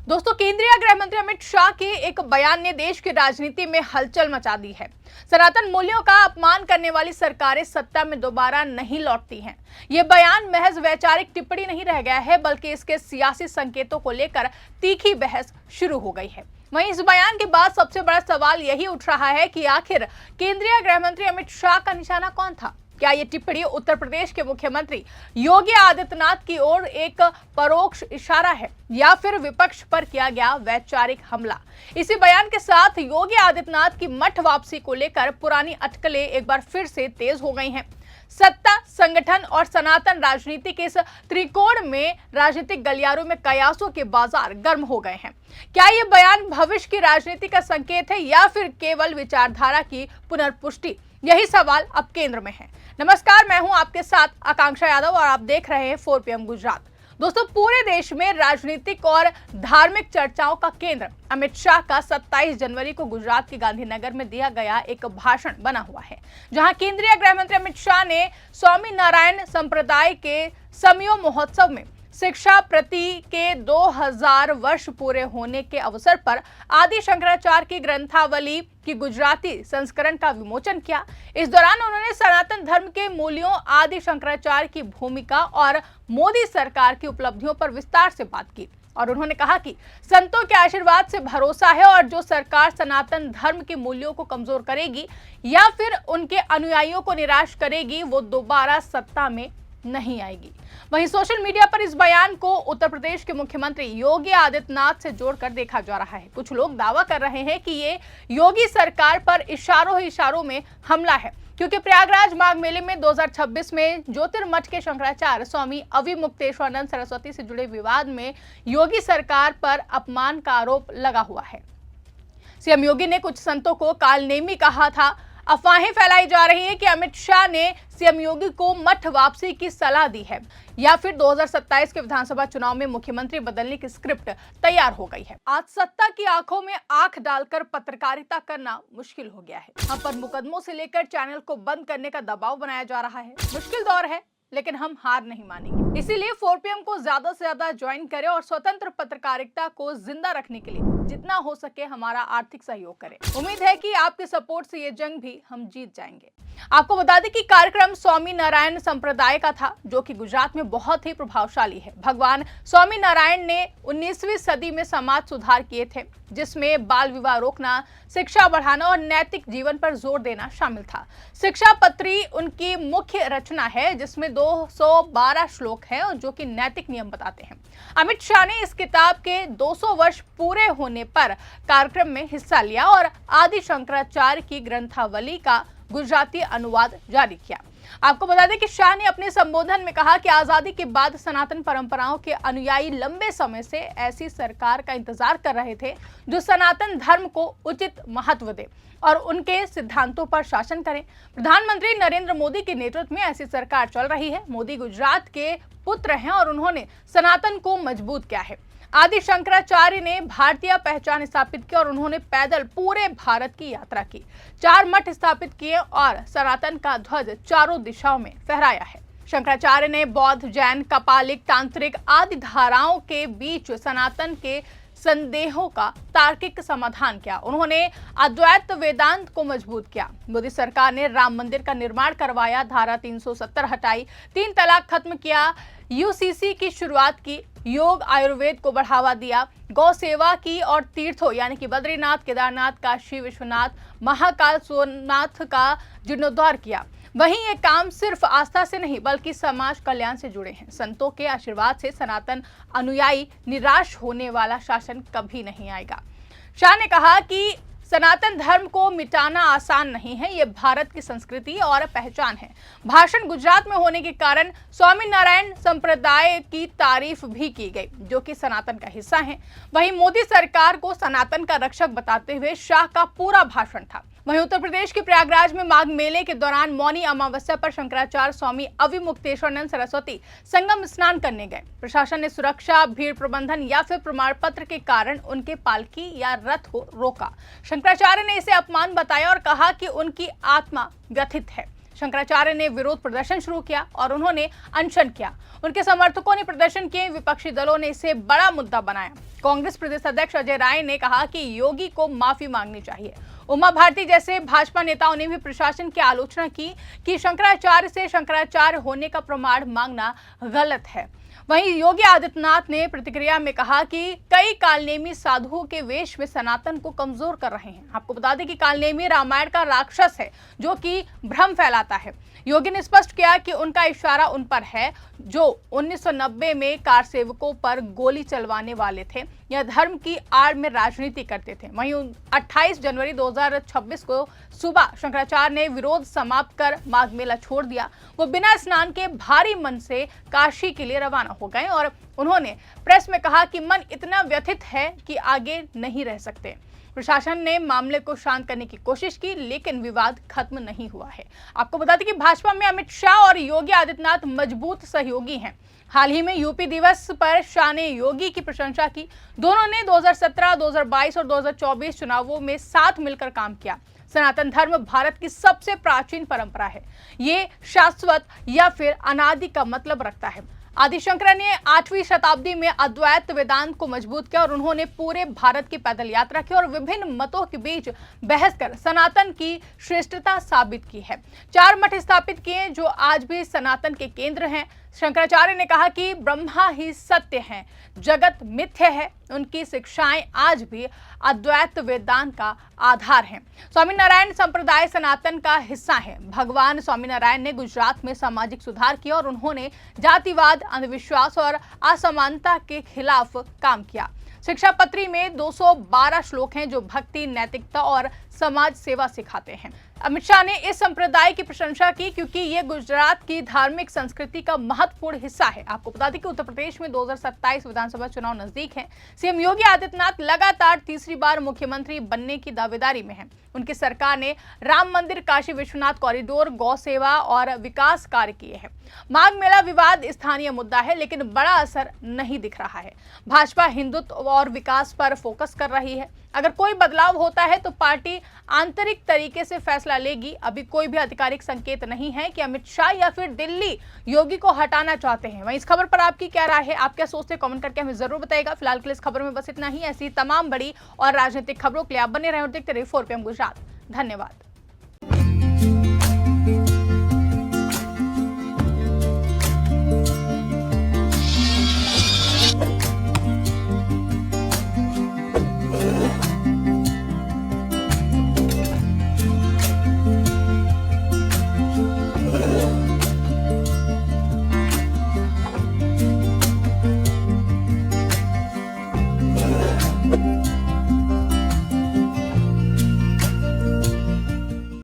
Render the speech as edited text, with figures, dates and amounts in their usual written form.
दोस्तों, केंद्रीय गृह मंत्री अमित शाह के एक बयान ने देश की राजनीति में हलचल मचा दी है। सनातन मूल्यों का अपमान करने वाली सरकारें सत्ता में दोबारा नहीं लौटती हैं। ये बयान महज वैचारिक टिप्पणी नहीं रह गया है, बल्कि इसके सियासी संकेतों को लेकर तीखी बहस शुरू हो गई है। वहीं इस बयान के बाद सबसे बड़ा सवाल यही उठ रहा है कि आखिर केंद्रीय गृह मंत्री अमित शाह का निशाना कौन था? क्या ये टिप्पणी उत्तर प्रदेश के मुख्यमंत्री योगी आदित्यनाथ की ओर एक परोक्ष इशारा है या फिर विपक्ष पर किया गया वैचारिक हमला? इसी बयान के साथ योगी आदित्यनाथ की मठ वापसी को लेकर पुरानी अटकलें एक बार फिर से तेज हो गई हैं। सत्ता, संगठन और सनातन राजनीति के इस त्रिकोण में राजनीतिक गलियारों में कयासों के बाजार गर्म हो गए हैं। क्या ये बयान भविष्य की राजनीति का संकेत है या फिर केवल विचारधारा की पुनर्पुष्टि? यही सवाल अब केंद्र में है। नमस्कार, मैं हूं आपके साथ आकांक्षा यादव और आप देख रहे हैं 4 PM गुजरात। दोस्तों, पूरे देश में राजनीतिक और धार्मिक चर्चाओं का केंद्र अमित शाह का 27 जनवरी को गुजरात के गांधीनगर में दिया गया एक भाषण बना हुआ है, जहां केंद्रीय गृह मंत्री अमित शाह ने स्वामी नारायण संप्रदाय के समयो महोत्सव में शिक्षा प्रति के 2000 वर्ष पूरे होने के अवसर पर आदि शंकराचार्य की ग्रंथावली की गुजराती संस्करण का विमोचन किया। इस दौरान उन्होंने सनातन धर्म के मूल्यों, आदि शंकराचार्य की भूमिका और मोदी सरकार की उपलब्धियों पर विस्तार से बात की और उन्होंने कहा कि संतों के आशीर्वाद से भरोसा है और जो सरकार सनातन धर्म के मूल्यों को कमजोर करेगी या फिर उनके अनुयायियों को निराश करेगी, वो दोबारा सत्ता में नहीं आएगी। वहीं सोशल मीडिया पर इस बयान को उत्तर प्रदेश के मुख्यमंत्री योगी आदित्यनाथ से जोड़कर देखा जा रहा है। कुछ लोग दावा कर रहे हैं कि ये योगी सरकार पर इशारों ही इशारों में हमला है, क्योंकि प्रयागराज माघ मेले में 2026 में ज्योतिर्मठ के शंकराचार्य स्वामी अविमुक्तेश्वरानंद सरस्वती से जुड़े विवाद में योगी सरकार पर अपमान का आरोप लगा हुआ है। सीएम योगी ने कुछ संतों को कालनेमी कहा था। अफवाहें फैलाई जा रही है कि अमित शाह ने सीएम योगी को मठ वापसी की सलाह दी है या फिर 2027 के विधानसभा चुनाव में मुख्यमंत्री बदलने की स्क्रिप्ट तैयार हो गई है। आज सत्ता की आंखों में आंख डालकर पत्रकारिता करना मुश्किल हो गया है। हम पर मुकदमों से लेकर चैनल को बंद करने का दबाव बनाया जा रहा है। मुश्किल दौर है, लेकिन हम हार नहीं मानेंगे। इसीलिए 4 PM को ज्यादा से ज्यादा ज्वाइन करें और स्वतंत्र पत्रकारिता को जिंदा रखने के लिए जितना हो सके हमारा आर्थिक सहयोग करें। उम्मीद है कि आपके सपोर्ट से ये जंग भी हम जीत जाएंगे। आपको बता दें कि कार्यक्रम स्वामी नारायण संप्रदाय का था, जो कि गुजरात में बहुत ही प्रभावशाली है। भगवान स्वामी नारायण ने 19वीं सदी में समाज सुधार किए थे, जिसमें बाल विवाह रोकना, शिक्षा बढ़ाना और नैतिक जीवन पर जोर देना शामिल था। शिक्षा पत्री उनकी मुख्य रचना है, जिसमें 212 श्लोक हैं और जो कि नैतिक नियम बताते हैं। अमित शाह ने इस किताब के 200 वर्ष पूरे होने पर कार्यक्रम में हिस्सा लिया और आदि शंकराचार्य की ग्रंथावली का गुजराती अनुवाद जारी किया। आपको बता दें कि शाह ने अपने संबोधन में कहा कि आजादी के बाद सनातन परंपराओं के अनुयायी लंबे समय से ऐसी सरकार का इंतजार कर रहे थे जो सनातन धर्म को उचित महत्व दे और उनके सिद्धांतों पर शासन करें। प्रधानमंत्री नरेंद्र मोदी के नेतृत्व में ऐसी सरकार चल रही है। मोदी गुजरात के पुत्र हैं और उन्होंने सनातन को मजबूत किया है। आदि शंकराचार्य ने भारतीय पहचान स्थापित की और उन्होंने पैदल पूरे भारत की यात्रा की, 4 मठ स्थापित किए और सनातन का ध्वज चारों दिशाओं में फहराया है। शंकराचार्य ने बौद्ध, जैन, कपालिक, तांत्रिक आदि धाराओं के बीच सनातन के संदेहों का तार्किक समाधान किया। उन्होंने अद्वैत वेदांत को मजबूत किया। मोदी सरकार ने राम मंदिर का निर्माण करवाया, धारा 370 हटाई, 3 तलाक खत्म किया, यूसीसी की शुरुआत की, योग आयुर्वेद को बढ़ावा दिया, गौ सेवा की और तीर्थों यानी कि बद्रीनाथ, केदारनाथ, काशी विश्वनाथ, महाकाल सोमनाथ का जीर्णोद्धार किया। वहीं ये काम सिर्फ आस्था से नहीं बल्कि समाज कल्याण से जुड़े हैं। संतों के आशीर्वाद से सनातन अनुयायी निराश होने वाला शासन कभी नहीं आएगा। शाह ने कहा कि सनातन धर्म को मिटाना आसान नहीं है, ये भारत की संस्कृति और पहचान है। भाषण गुजरात में होने के कारण स्वामी नारायण संप्रदाय की तारीफ भी की गई, जो कि सनातन का हिस्सा है। वहीं मोदी सरकार को सनातन का रक्षक बताते हुए शाह का पूरा भाषण था। वहीं उत्तर प्रदेश के प्रयागराज में माघ मेले के दौरान मौनी अमावस्या पर शंकराचार्य स्वामी अविमुक्तेश्वरानंद सरस्वती संगम स्नान करने गए। प्रशासन ने सुरक्षा, भीड़ प्रबंधन या फिर प्रमाण पत्र के कारण उनके पालकी या रथ को रोका। शंकराचार्य ने इसे अपमान बताया और कहा कि उनकी आत्मा व्यथित है। शंकराचार्य ने विरोध प्रदर्शन शुरू किया और उन्होंने अनशन किया। उनके समर्थकों ने प्रदर्शन किए, विपक्षी दलों ने इसे बड़ा मुद्दा बनाया। कांग्रेस प्रदेश अध्यक्ष अजय राय ने कहा कि योगी को माफी मांगनी चाहिए। उमा भारती जैसे भाजपा नेताओं ने भी प्रशासन की आलोचना की कि शंकराचार्य से शंकराचार्य होने का प्रमाण मांगना गलत है। वहीं योगी आदित्यनाथ ने प्रतिक्रिया में कहा कि कई कालनेमी साधुओं के वेश में सनातन को कमजोर कर रहे हैं। आपको बता दें कि कालनेमी रामायण का राक्षस है जो कि भ्रम फैलाता है। योगी ने स्पष्ट किया कि उनका इशारा उन पर है जो 1990 में कार सेवकों पर गोली चलवाने वाले थे या धर्म की आड़ में राजनीति करते थे। वहीं 28 जनवरी 2026 को सुबह शंकराचार्य ने विरोध समाप्त कर माघ मेला छोड़ दिया। वो बिना स्नान के भारी मन से काशी के लिए रवाना हो गए और उन्होंने प्रेस में कहा कि मन इतना व्यथित है कि आगे नहीं रह सकते। प्रशासन ने मामले को शांत करने की कोशिश की, लेकिन विवाद खत्म नहीं हुआ है। आपको बता दें कि भाजपा में अमित शाह और योगी आदित्यनाथ मजबूत सहयोगी हैं। हाल ही में यूपी दिवस पर शाह ने योगी की प्रशंसा की। दोनों ने 2017, 2022 और 2024 चुनावों में साथ मिलकर काम किया। सनातन धर्म भारत की सबसे प्राचीन परंपरा है। ये शाश्वत या फिर अनादि का मतलब रखता है। आदि शंकरा ने 8वीं शताब्दी में अद्वैत वेदांत को मजबूत किया और उन्होंने पूरे भारत की पैदल यात्रा की और विभिन्न मतों के बीच बहस कर सनातन की श्रेष्ठता साबित की है। 4 मठ स्थापित किए जो आज भी सनातन के केंद्र हैं। शंकराचार्य ने कहा कि ब्रह्मा ही सत्य है, जगत मिथ्य है। उनकी शिक्षाएं आज भी अद्वैत वेदांत का आधार हैं। स्वामीनारायण संप्रदाय सनातन का हिस्सा है। भगवान स्वामीनारायण ने गुजरात में सामाजिक सुधार किया और उन्होंने जातिवाद, अंधविश्वास और असमानता के खिलाफ काम किया। शिक्षा पत्री में 212 श्लोक हैं जो भक्ति, नैतिकता और समाज सेवा सिखाते हैं। अमित शाह ने इस संप्रदाय की प्रशंसा की क्योंकि ये गुजरात की धार्मिक संस्कृति का महत्वपूर्ण हिस्सा है। आपको बता दें कि उत्तर प्रदेश में 2027 विधानसभा चुनाव नजदीक हैं। सीएम योगी आदित्यनाथ लगातार तीसरी बार मुख्यमंत्री बनने की दावेदारी में हैं। उनकी सरकार ने राम मंदिर, काशी विश्वनाथ कॉरिडोर, गौ सेवा और विकास कार्य किए हैं। माघ मेला विवाद स्थानीय मुद्दा है, लेकिन बड़ा असर नहीं दिख रहा है। भाजपा हिंदुत्व और विकास पर फोकस कर रही है। अगर कोई बदलाव होता है तो पार्टी आंतरिक तरीके से फैसला लेगी। अभी कोई भी आधिकारिक संकेत नहीं है कि अमित शाह या फिर दिल्ली योगी को हटाना चाहते हैं। वहीं इस खबर पर आपकी क्या राय है, आप क्या सोचते हैं, कमेंट करके हमें जरूर बताइएगा। फिलहाल के लिए इस खबर में बस इतना ही। ऐसी तमाम बड़ी और राजनीतिक खबरों के लिए आप बने रहें और देखते रहिए 4 PM गुजरात। धन्यवाद।